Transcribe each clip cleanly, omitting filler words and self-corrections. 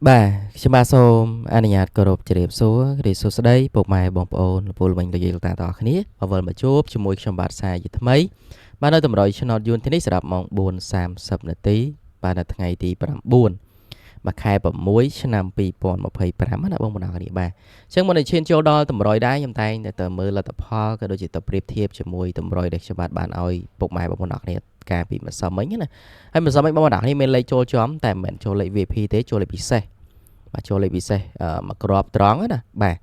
Bà, chúng taសូមអនុញ្ញាតគោរពជម្រាបសួររីសួស្តីពុកម៉ែបងប្អូនលោកពូលោកមីងលោកយាយលោកតាទាំងអស់គ្នាមកវិលមកជួបជាមួយខ្ញុំបាទសាជាថ្មីបាទនៅតម្រុយ Channel យួនទីនេះសម្រាប់ម៉ោង4:30នាទីបាទនៅថ្ងៃទី9មកខែ6ឆ្នាំ2025ណាបងប្អូនទាំងអស់គ្នាបាទអញ្ចឹងមុននឹងឈានចូលដល់តម្រុយដែរខ្ញុំតែងតែមើលលទ្ធផលក៏ដូចជាទៅប្រៀបធៀបជាមួយតម្រុយដែលខ្ញុំបាទបានឲ្យពុកម៉ែបងប្អូនទាំងអស់គ្នាកាលពីម្សិលមិញណាហើយម្សិលមិញបងប្អូនទាំងអស់គ្នាមានលេខចូលចំតែមិនមែនចូលលេខ VIP ទេចូលលេខពិសេសបាទចូលលេខពិសេសមកក្របត្រង់ណាបាទ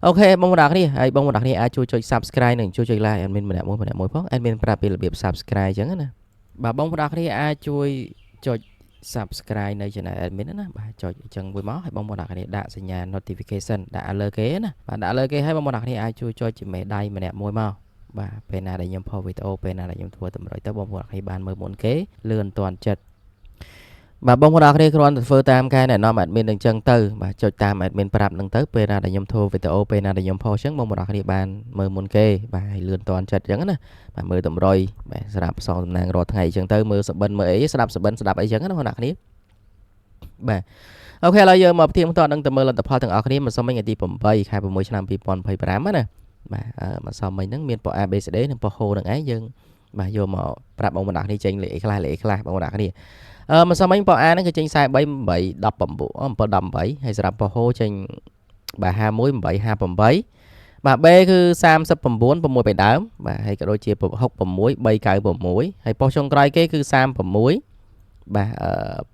អូខេបងប្អូនគ្នាហើយបងប្អូនគ្នាអាចជួយចុច Subscribe និងជួយចុច Like admin ម្នាក់មួយផង admin ប្រាប់ពីរបៀប Subscribe អញ្ចឹងណាបាទបងប្អូនគ្នាអាចជួយចុច Subscribe នៅ Channel admin ណាបាទចុចអញ្ចឹងមួយមកហើយបងប្អូនគ្នាដាក់សញ្ញា Notification ដាក់លើគេណាបាទដាក់លើគេហើយបងប្អូនគ្នាអាចជួយចុចជាមេដៃម្នាក់មួយមកបាទពេលណាដែលខ្ញុំផុសវីដេអូពេលណាដែលខ្ញុំធ្វើតម្រុយទៅបងប្អូនគ្នាបានមើលមុនគេលឿនទាន់ចិត្តបាទបងប្អូនគ្នាគ្រាន់តែធ្វើតាមការណែនាំ admin នឹងចឹងទៅបាទចុចតាម admin ប្រាប់នឹងទៅពេលណាដែលខ្ញុំធ្វើវីដេអូពេលណាដែលខ្ញុំផុសចឹងបងប្អូនគ្នាបានមើលមុនគេបាទឲ្យលឿនទាន់ចិត្តចឹងណាបាទមើលតម្រុយបាទស្រាប់ផ្សងតំណាងរាល់ថ្ងៃចឹងទៅមើលសបិនមើលអីស្ដាប់សបិនស្ដាប់អីចឹងណាបងប្អូនគ្នាបាទអូខេឥឡូវយើងមកផ្ទៀងផ្ទាត់នឹងទៅមើលលទ្ធផលទាំងអស់គ្នាមកសុំមិញថ្ងៃទី8ខែ6ឆ្នាំ2025ណាបាទមកសុំមិញហ្នឹងមានពណ៌ ABCD និងពណ៌ហូនឹងឯងយើងបាទយកមកប្រាប់បងប្អូនគ្នាចេញលេខខ្លះបងប្អូនគ្នាមកសុំមិញពណ៌ A ហ្នឹងគឺចេញ43 8 19 7 18ហើយសម្រាប់ពណ៌ហូចេញបាទ51 8 58បាទ B គឺ39 6បេដើមបាទហើយក៏ដូចជា66 396ហើយប៉ុស្តិ៍ចុងក្រោយគេគឺ36បាទ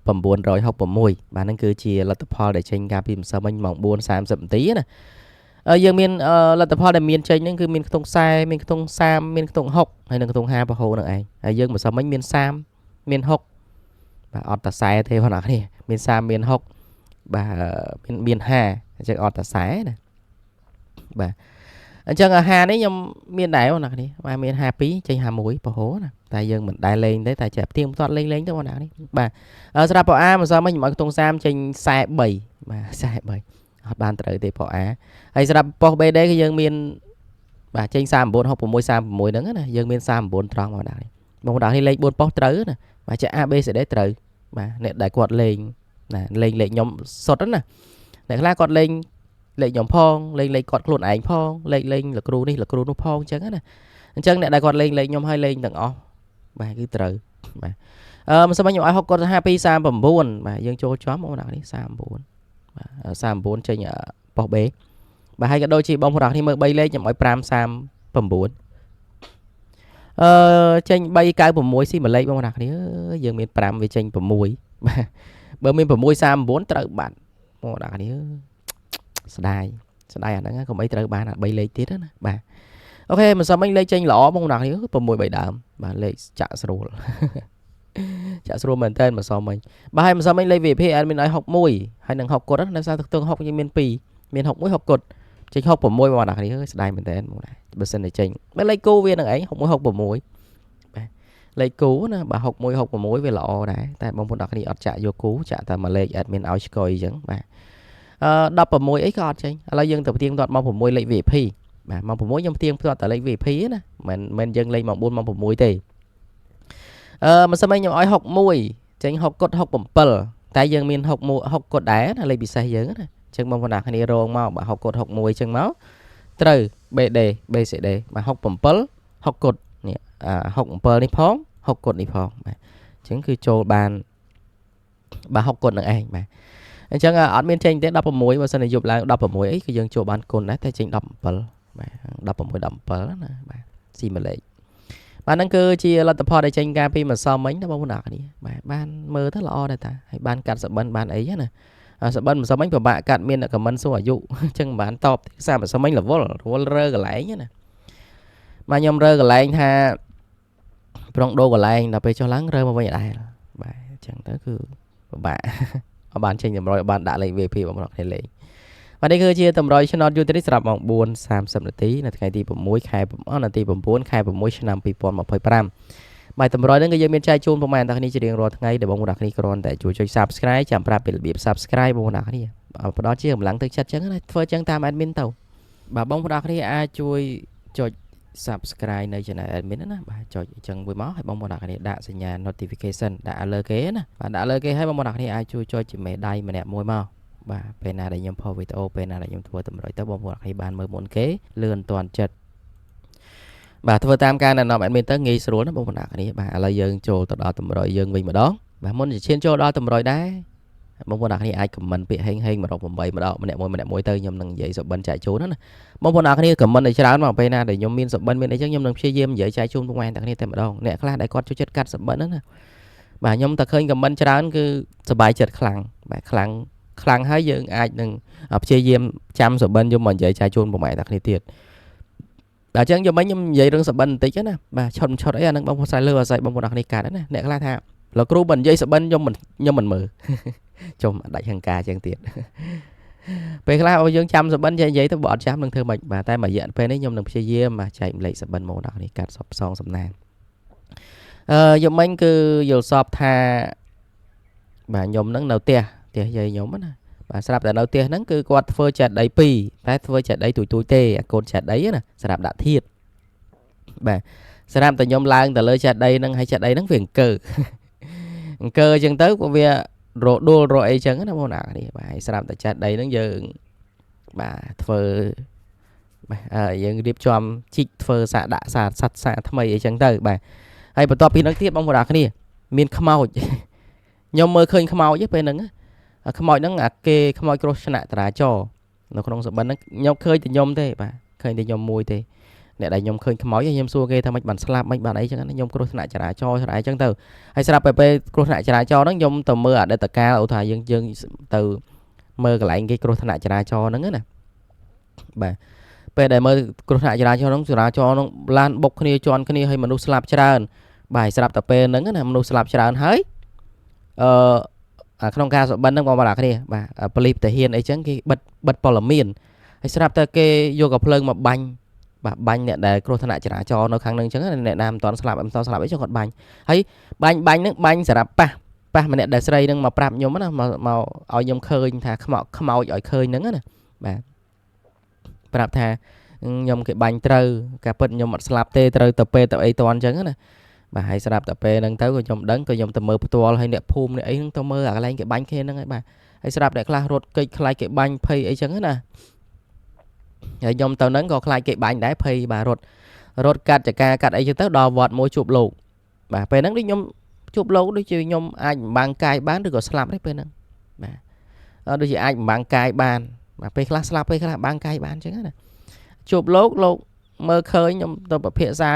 966បាទហ្នឹងគឺជាលទ្ធផលដែលចេញកាលពីម្សិលមិញម៉ោង4:30នាទីណាយើងមានលទ្ធផលដែលមានចេញហ្នឹងគឺមានខ្ទង់40មានខ្ទង់30មានខ្ទង់60ហើយនិងខ្ទង់50ប្រហូរនឹងឯងហើយយើងម្សិលមិញមាន30មាន60បាទអត់តែ40ទេបងប្អូនគ្នាមាន30មាន60បាទមាន50អញ្ចឹងអត់តែ40ណាបាទអញ្ចឹងអាហារនេះខ្ញុំមានដែរបងប្អូនគ្នាបាទមាន52ចេញ51ប្រហូរណាតែយើងមិនដែលលេងទេតែចេះផ្ទៀងផ្ទាត់លេងទៅបងប្អូនគ្នាបាទសម្រាប់ពអាម្សិលមិញខ្ញុំឲ្យខ្ទង់30ចេញ43បាទ43អត់បានត្រូវទេពអាហើយសម្រាប់ប៉ុស BD គឺយើងមានបាទចេញ39 66 36ហ្នឹងណាយើងមាន39ត្រង់បងប្អូនគ្នាបងប្អូនគ្នាលេខ4ប៉ុសត្រូវណាបាទចេះ ABCD ត្រូវបាទអ្នកដែលគាត់លេងណាលេងលេខខ្ញុំសុទ្ធណាអ្នកខ្លះគាត់លេងលេខខ្ញុំផងលេខគាត់ខ្លួនឯងផងលេខលោកគ្រូនេះលោកគ្រូនោះផងអញ្ចឹងណាអញ្ចឹងអ្នកដែលគាត់លេងខ្ញុំឲ្យលេងទាំងអស់បាទគឺត្រូវបាទមិនស្មើខ្ញុំឲ្យ60គាត់52 39បាទយើងចូលចំបងប្អូននេះ39បាទ39ចេញប៉ុស B បាទហើយក៏ដូចជាបងប្អូនគ្នាមើល3លេខខ្ញុំឲ្យ539ចេញ396ស៊ីមួយលេខបងប្អូនគ្នាយើងមាន5វាចេញ6បាទបើមាន639ត្រូវបាត់បងប្អូនគ្នាស្ដាយអាហ្នឹងកុំអីត្រូវបាន3លេខទៀតណាបាទអូខេមិនសមមិញលេខចេញល្អបងប្អូនគ្នា6 3ដើមបាទលេខចាក់ស្រួលចាក់ស្រួលមែនតើមិនសមមិញបាទហើយមិនសមមិញលេខ VIP admin ឲ្យ61ហើយនឹង60គុតណាសារទឹកទង60យើងមាន2មាន61 60គុតចេញ66បងប្អូនគ្នាស្ដាយមែនតើបើសិនតែចេញបើលេខគូវានឹងឯង61 66បាទលេខគូណាបាទ61 66វាល្អដែរតែបងប្អូនគ្នាអត់ចាក់យកគូចាក់តែមួយលេខ admin ឲ្យឆ្កុយអញ្ចឹងបាទ16អីក៏អត់ចេញឥឡូវយើងទៅផ្ទៀងផ្ទាត់មក6លេខ VIP បាទមក6ខ្ញុំផ្ទៀងផ្ទាត់តែលេខ VIP ណាមិនយើងលេខមក4មក6ទេមិនស្មើខ្ញុំឲ្យ61ចេញ60គុត67តែយើងមាន60គុតដែរណាលេខពិសេសយើងណាអញ្ចឹងបងប្អូនគ្នារងមកបាទ60គុត61អញ្ចឹងមកត្រូវ BD BCD បាទ67 60គុតនេះ67នេះផង60គុតនេះផងបាទអញ្ចឹងគឺចូលបានបាទ60គុតនឹងឯងបាទអញ្ចឹងអត់មានចេញទេ16បើសិនជាយប់ឡើង16អីគឺយើងចូលបានគុណដែរតែចេញ17បាទ16 17ណាបាទស៊ីមួយលេខបាទហ្នឹងគឺជាលទ្ធផលដែលចេញការពីម្សិលមិញណាបងប្អូនគ្នាបាទបានមើលទៅល្អដែរតាហើយបានកាត់សបិនបានអីណាសបិនម្សិលមិញពិបាកកាត់មានខមមិនសួរអាយុអញ្ចឹងមិនបានតបទេសារម្សិលមិញរវល់រើកន្លែងណាបាទខ្ញុំរើកន្លែងថាប្រងដូរកន្លែងដល់ពេលចុះឡើងរើមកវិញអត់ដែរបាទអញ្ចឹងទៅគឺពិបាកអត់បានចេញតម្រុយអត់បានដាក់លេខ VIP បងប្អូនគ្នាលេងបាទនេះគឺជាតម្រុយ Channel YouTube សម្រាប់ម៉ោង4:30នាទីនៅថ្ងៃទី6ខែ9ខែ6ឆ្នាំ2025បាទតម្រុយហ្នឹងគឺយើងមានចែកជូនប្រហែលតាគ្នាជារៀងរាល់ថ្ងៃដែលបងប្អូនគ្នាគ្រាន់តែជួយចុច Subscribe ចាំប្រាប់ពីរបៀប Subscribe បងប្អូនគ្នាផ្ដល់ជាកម្លាំងទឹកចិត្តចឹងណាធ្វើចឹងតាម admin ទៅបាទបងប្អូនគ្នាអាចជួយចុច Subscribe នៅ Channel admin ណាបាទចុចអញ្ចឹងមួយមកឲ្យបងប្អូនគ្នាដាក់សញ្ញា Notification ដាក់លើគេណាបាទដាក់លើគេឲ្យបងប្អូនគ្នាអាចជួយចុចជាមេដៃម្នាក់មួយមក បាទពេលណាដែលខ្ញុំផុសវីដេអូពេលណាដែលខ្ញុំធ្វើតម្រុយទៅបងប្អូនគ្នាបានមើលមុនគេលឿនតាន់ចិត្តបាទធ្វើតាមការណែនាំអេដមីនទៅងាយស្រួលណាបងប្អូនគ្នាបាទឥឡូវយើងចូលទៅដល់តម្រុយយើងវិញម្ដងបាទមុនជាឈានចូលដល់តម្រុយដែរបងប្អូនគ្នាអាចខមមិនពាក្យហេង168ម្ដងម្នាក់មួយទៅខ្ញុំនឹងនិយាយសុបិនចែកជូនណាបងប្អូនគ្នាខមមិនឲ្យច្រើនមកពេលណាដែលខ្ញុំមានសុបិនមានអីចឹងខ្ញុំនឹងព្យាយាមនិយាយចែកជូនបងប្អូនគ្នាតែម្ដងអ្នកខ្លះដែលគាត់ចូលចិត្តកាត់សុបិនហ្នឹងណាបាទខ្ញុំតែឃើញខមមិនច្រើនគឺសប្បាយចិត្តខ្លាំងបាទខ្លាំងហើយយើងអាចនឹងព្យាយាមចាំសុបិនយកមកនិយាយចែកជូនបងប្អូនគ្នាទៀតដល់ចឹងខ្ញុំនិយាយរឿងសុបិនបន្តិចណាបាទឆុតអីអានឹងបងប្អូនស្រាយលើអាស្រ័យបងប្អូនគ្នាកាត់ណាអ្នកខ្លះថាលោកគ្រូមិននិយាយសុបិនខ្ញុំមិនមើលចុំដាច់ហង្ការចឹងទៀតពេលខ្លះយើងចាំសុបិននិយាយទៅបើអត់ចាំនឹងធ្វើម៉េចបាទតែមួយរយៈពេលនេះខ្ញុំនឹងព្យាយាមចែកម្លែកសុបិនមកដល់គ្នាកាត់សពផ្សងសំណាងយកមិញគឺយល់សពថាបាទខ្ញុំនឹងនៅផ្ទះយាយខ្ញុំណាបាទស្រាប់តែនៅផ្ទះហ្នឹងគឺគាត់ធ្វើចេតិយ2តែធ្វើចេតិយទូចទេអាកូនចេតិយណាសម្រាប់ដាក់ធៀបបាទសម្រាប់តែខ្ញុំឡើងទៅលើចេតិយហ្នឹងហើយចេតិយហ្នឹងវាអង្គើអញ្ចឹងទៅវារដួលរអីចឹងណាបងប្អូននេះបាទហើយស្រាប់តែចេតិយហ្នឹងយើងបាទធ្វើបាទយើងរៀបចំជីកធ្វើសាកដាក់សាថ្មីអីចឹងទៅបាទហើយបន្ទាប់ពីហ្នឹងទៀតបងប្អូនគ្នាមានខ្មោចខ្ញុំមើលឃើញខ្មោចពេលហ្នឹងខ្មោចហ្នឹងគេខ្មោចគ្រោះថ្នាក់ចរាចរណ៍នៅក្នុងសុបិនហ្នឹងខ្ញុំឃើញតែខ្ញុំទេបាទឃើញតែខ្ញុំមួយទេអ្នកដែលខ្ញុំឃើញខ្មោចខ្ញុំសួរគេថាមិនបានស្លាប់មិនបានអីចឹងខ្ញុំគ្រោះថ្នាក់ចរាចរណ៍អីចឹងទៅហើយស្រាប់ពេលគ្រោះថ្នាក់ចរាចរណ៍ហ្នឹងខ្ញុំទៅមើលអតីតកាលឧទាហរណ៍យើងទៅមើលកន្លែងគេគ្រោះថ្នាក់ចរាចរណ៍ហ្នឹងណាបាទពេលដែលមើលគ្រោះថ្នាក់ចរាចរណ៍ហ្នឹងឡានបុកគ្នាជន់គ្នាហើយមនុស្សស្លាប់ច្រើនបាទស្រាប់តែពេលហ្នឹងណាមនុស្សស្លាប់ច្រើនហើយក្នុងការសុបិនហ្នឹងបងប្អូនគ្នាបាទប៉ូលីសទាហានអីចឹងគេបិទព័ត៌មានហើយស្រាប់តែគេយកកំភ្លើងមកបាញ់បាទបាញ់អ្នកដែលគ្រោះថ្នាក់ចរាចរណ៍នៅខាងហ្នឹងចឹងអ្នកណាមិនទាន់ស្លាប់អត់ទាន់ស្លាប់អីចឹងគាត់បាញ់ហើយបាញ់ហ្នឹងបាញ់សម្រាប់ប៉ះម្នាក់ដែលស្រីហ្នឹងមកប្រាប់ខ្ញុំណាមកឲ្យខ្ញុំឃើញថាខ្មោចឲ្យឃើញហ្នឹងណាបាទប្រាប់ថាខ្ញុំគេបាញ់ត្រូវការពិតខ្ញុំអត់ស្លាប់ទេត្រូវទៅពេលទៅអីតន់ចឹងណាបាទហើយស្រាប់តែពេលហ្នឹងទៅក៏ខ្ញុំដឹងក៏ខ្ញុំទៅមើលផ្ទាល់ហើយអ្នកភូមិអ្នកអីហ្នឹងទៅមើលអាកន្លែងគេបាញ់គេហ្នឹងហើយបាទហើយស្រាប់តែខ្លះរត់គេខ្លាចគេបាញ់ភ័យអីចឹងណាហើយខ្ញុំទៅហ្នឹងក៏ខ្លាចគេបាញ់ដែរភ័យបាទរត់កាត់ចកាកាត់អីចឹងទៅដល់វត្តមួយជួបលោកបាទពេលហ្នឹងដូចខ្ញុំជួបលោកដូចជាខ្ញុំអាចបំបាំងកាយបានឬក៏ស្លាប់ដែរពេលហ្នឹងបាទដូចជាអាចបំបាំងកាយបានបាទពេលខ្លះស្លាប់ពេលខ្លះបំបាំងកាយបានចឹងណាជួបលោកមើលឃើញខ្ញុំទៅពិភាក្សា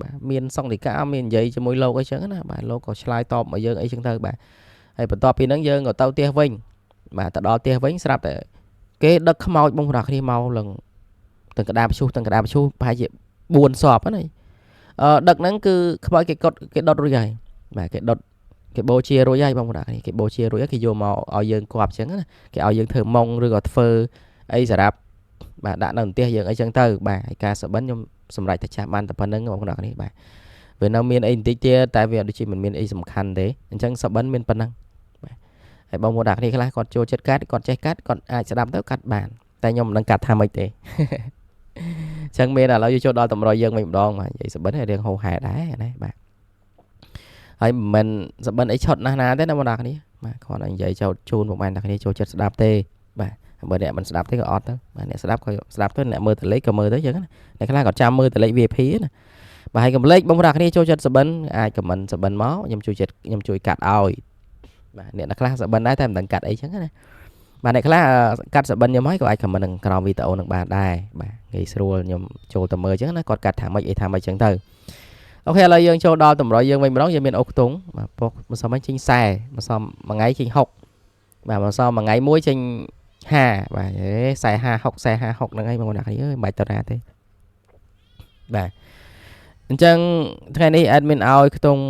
បាទមានសង្ឃិកាមាននិយាយជាមួយលោកអីចឹងណាបាទលោកក៏ឆ្លើយតបមកយើងអីចឹងទៅបាទហើយបន្ទាប់ពីហ្នឹងយើងក៏ទៅផ្ទះវិញបាទទៅដល់ផ្ទះវិញស្រាប់តែគេដឹកខ្មោចបងប្អូនគ្នាមកឡើងទាំងក្តារព្យុះប្រហែលជា4សពហ្នឹងដឹកហ្នឹងគឺខ្មោចគេដុតរួចហើយបាទគេបូជារួចហើយបងប្អូនគ្នាគេបូជារួចហើយគេយកមកឲ្យយើងគប់ចឹងណាគេឲ្យយើងធ្វើម៉ុងឬក៏ធ្វើអីសម្រាប់បាទដាក់នៅផ្ទះយើងអីចឹងទៅបាទហើយការសុបិនខ្ញុំសម្រាប់តែចាស់បានតែប៉ុណ្្នឹងបងប្អូនគ្នាបាទវានៅមានអីបន្តិចទៀតតែវាដូចជាមិនមានអីសំខាន់ទេអញ្ចឹងសុបិនមានប៉ុណ្្នឹងបាទហើយបងប្អូនគ្នាខ្លះគាត់ចូលចិត្តកាត់គាត់ចេះកាត់គាត់អាចស្ដាប់ទៅកាត់បានតែខ្ញុំមិនដឹងកាត់ថាម៉េចទេអញ្ចឹងមានឥឡូវយកចូលដល់តម្រុយយើងវិញម្ដងបាទនិយាយសុបិនឲ្យរឿងហោហែដែរណាបាទហើយមិនសុបិនអីឆុតណាស់ណាទេណាបងប្អូនគ្នាបាទគាត់ឲ្យនិយាយចូលជូនបងប្អូនគ្នាចូលចិត្តស្ដាប់ទេបាទបើអ្នកមិនស្ដាប់ទេក៏អត់ទៅបាទអ្នកស្ដាប់ក៏ស្ដាប់ទៅអ្នកមើលតលេខក៏មើលទៅចឹងណាអ្នកខ្លះក៏ចាំមើលតលេខ VIP ណាបាទហើយកុំភ្លេចបងប្អូនគ្នាចូលចិត្តសុបិនអាចខមមិនសុបិនមកខ្ញុំជួយកាត់ឲ្យបាទអ្នកខ្លះសុបិនដែរតែមិនដឹងកាត់អីចឹងណាបាទអ្នកខ្លះកាត់សុបិនខ្ញុំហើយក៏អាចខមមិននឹងក្រោមវីដេអូនឹងបានដែរបាទងាយស្រួលខ្ញុំចូលទៅមើលចឹងណាគាត់កាត់ថាម៉េចអីថាម៉េចចឹងទៅអូខេឥឡូវយើងចូលដល់តម្រុយយើងវិញម្ដងយើងមានអុកខ្ទង់បាទពុកមិនសមចេញ40មិនសមមួយថ្ងៃចេញ60បាទមិនសមមួយថ្ងៃមួយចេញ50បាទ40 50 60 40 60ហ្នឹងហើយបងប្អូនគ្នាអើយមិនបាច់តណាទេបាទអញ្ចឹងថ្ងៃនេះ admin ឲ្យខ្ទង់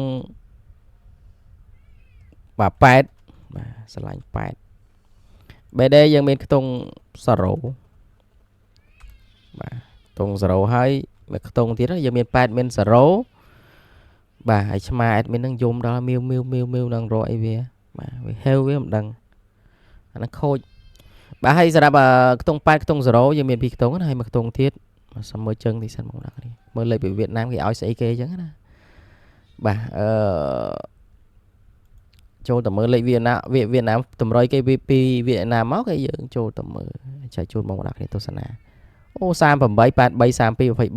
បាទ8បាទឆ្លាញ់8 BD យើងមានខ្ទង់0បាទខ្ទង់0ហើយមួយខ្ទង់ទៀតយើងមាន8មាន0បាទហើយឆ្មា admin នឹងយំដល់មៀវនឹងរកអីវាបាទវាហេវវាមិនដឹងអាហ្នឹងខូចបាទហើយសម្រាប់ខ្ទង់8ខ្ទង់0យើងមាន2ខ្ទង់ណាហើយមួយខ្ទង់ទៀតសុំមើលជើងទីសិនបងប្អូនគ្នាមើលលេខពីវៀតណាមគេឲ្យស្អីគេអញ្ចឹងណាបាទ ចូលតើមើលលេខវៀតណាមតម្រុយគេពីវៀតណាមមកគេយើងចូលតើមើលចែកជូនបងប្អូនគ្នាទស្សនាអូ38 83 32 23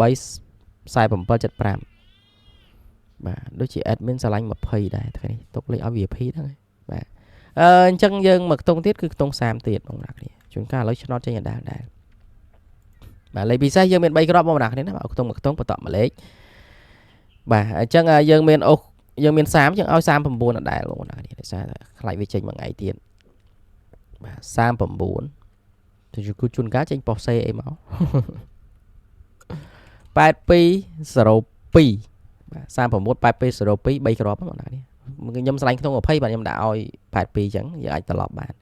47 75បាទដូចជា admin ឆ្លាញ់20ដែរថ្ងៃនេះទុកលេខឲ្យ VIP ហ្នឹងបាទអញ្ចឹងយើងមកខ្ទង់ទៀតគឺខ្ទង់30ទៀតបងប្អូនគ្នាជួនកាលឥឡូវឆ្នោតចេញដែរបាទលេខពិសេសយើងមាន3គ្រាប់បងប្អូនគ្នាណាខ្ទង់មកខ្ទង់បន្តមកលេខបាទអញ្ចឹងយើងមានយើងមាន30យើងឲ្យ39ដដែលបងប្អូនគ្នាដោយសារខ្លាចវាចេញមួយថ្ងៃទៀតបាទ39ទៅជួនកាលចេញប៉ុសសេអីមក8202បាទ39 8202 3គ្រាប់បងប្អូនគ្នាខ្ញុំឆ្លាញ់ក្នុង20បាទខ្ញុំដាក់ឲ្យ82អញ្ចឹងយើងអាចត្រឡប់បាន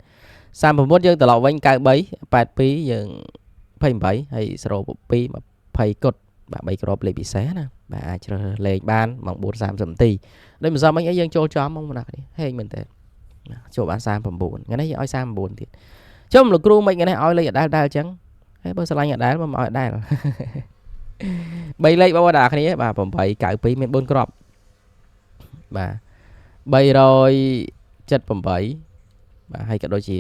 39យើងត្រឡប់វិញ93 82យើង28ហើយ02 20គុតបាទ3គ្រាប់លេខពិសេសណាបាទអាចជ្រើសលេខបានម៉ោង4:30នាទីដូចមិនសមអីយើងចូលចំហ្មងបងប្អូនហេងមែនតើចូលបាន39ថ្ងៃនេះយើងឲ្យ39ទៀតចុំលោកគ្រូមិនថ្ងៃនេះឲ្យលេខអដែលអញ្ចឹងហើយបើឆ្លាញ់អដែលមកឲ្យអដែល3លេខបងប្អូនគ្នាបាទ8 92មាន4គ្រាប់បាទ378បាទហើយក៏ដូចជា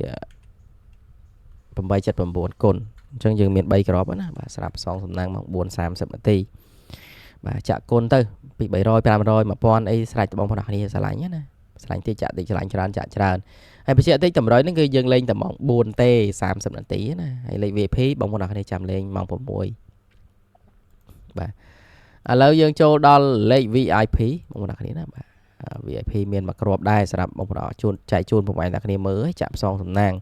879គុណអញ្ចឹងយើងមាន3គ្រាប់ណាបាទស្រាប់សងសំណាងមក4:30នាទីបាទចាក់គុណទៅពី300 500 1000អីស្រេចបងប្អូនគ្នាឆ្លាញ់ណាឆ្លាញ់តិចចាក់តិចឆ្លាញ់ច្រើនចាក់ច្រើនហើយបញ្ជាក់តិចតម្រុយហ្នឹងគឺយើងលេងតែម៉ោង4ទេ30នាទីណាហើយលេខ VIP បងប្អូនគ្នាចាំលេងម៉ោង6បាទឥឡូវយើងចូលដល់លេខ VIP បងប្អូនគ្នាណាបាទ VIP មានមួយគ្រាប់ដែរសម្រាប់បងប្អូនជួនចែកជូនបងប្អូនគ្នាមើលចាក់ផ្សងសំណាង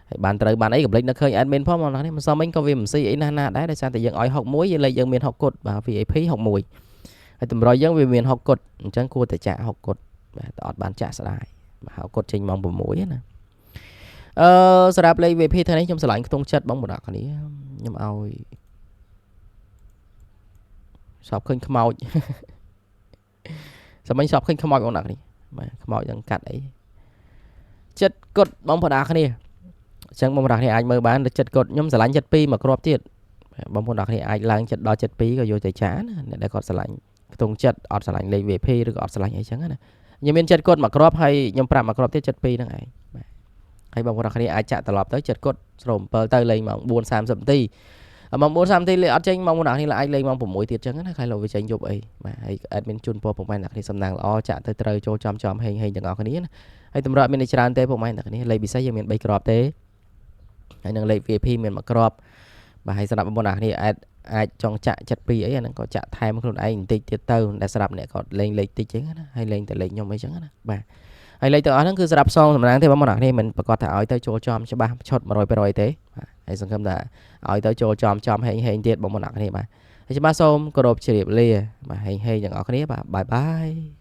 ហើយបានត្រូវបានអីកំ plic នៅឃើញ admin ផងបងប្អូនគ្នាមិនសមវិញក៏វាមិនស៊ីអីណាស់ណាដែរដោយសារតែយើងឲ្យ61យើងលេខយើងមាន60គុតបាទ VIP 61ហើយតម្រុយយើងវាមាន60គុតអញ្ចឹងគួរតែចាក់60គុតបាទអត់បានចាក់ស្ដាយបាទ60គុតចេញម៉ោង6ណាសម្រាប់លេខ VIP ថ្ងៃនេះខ្ញុំឆ្លាញ់ខ្ទង់ចិត្តបងប្អូនគ្នាខ្ញុំឲ្យសពឃើញខ្មោចសម្ញសពឃើញខ្មោចបងប្អូនគ្នាបាទខ្មោចនឹងកាត់អីចិត្តគុតបងប្អូនគ្នាអញ្ចឹងបងប្អូនគ្នាអាចមើលបានចិត្តគុតខ្ញុំឆ្លាញ់72មកគ្រាប់ទៀតបងប្អូនគ្នាអាចឡើងចិត្តដល់72ក៏យកទៅចាណាអ្នកដែលគាត់ឆ្លាញ់ខ្ទង់ចិត្តអត់ឆ្លាញ់លេខ VIP ឬក៏អត់ឆ្លាញ់អីចឹងណាខ្ញុំមានចិត្តគុតមកគ្រាប់ហើយខ្ញុំប្រាប់មកគ្រាប់ទៀត72ហ្នឹងឯងបាទហើយបងប្អូនគ្នាអាចចាក់ត្រឡប់ទៅចិត្តគុតស្រោម7ទៅលេងម៉ោង4:30នាទីម៉ោង4:30នាទីលេងអត់ចេញម៉ោងបងប្អូនគ្នាអាចលេងម៉ោង6ទៀតចឹងណាខ្លាចលោកវាចេញយប់អីបាទហើយ admin ជូនពរពុកម៉ែអ្នកគ្នាសំណាងល្អចាក់ទៅត្រូវចូលចំហេងទាំងអស់គ្នាណាហើយតម្រូវមានច្រើនទេពុកម៉ែអ្នកគ្នាលេខពិសេសយើងមាន3គ្រាប់ទេហើយនឹងលេខ VIP មានមួយគ្រាប់បាទហើយសម្រាប់បងប្អូនគ្នាអាចចង់ចាក់72អីអាហ្នឹងក៏ចាក់ថែមខ្លួនឯងបន្តិចទៀតទៅដែលសម្រាប់អ្នកគាត់លេងលេខតិចចឹងណាហើយលេងតែលេខខ្ញុំអីចឹងណាបាទហើយលេខទាំងអស់ហ្នឹងគឺសម្រាប់សងសំណាងទេបងប្អូនគ្នាមិនប្រកាសថាឲ្យទៅចូលចំច្បាស់ឈុត 100% ទេបាទហើយសង្ឃឹមថាឲ្យទៅចូលចំហេងទៀតបងប្អូនគ្នាបាទហើយច្បាស់សូមគោរពជម្រាបលាបាទហេងទាំងអស់គ្នាបាទបាយបាយ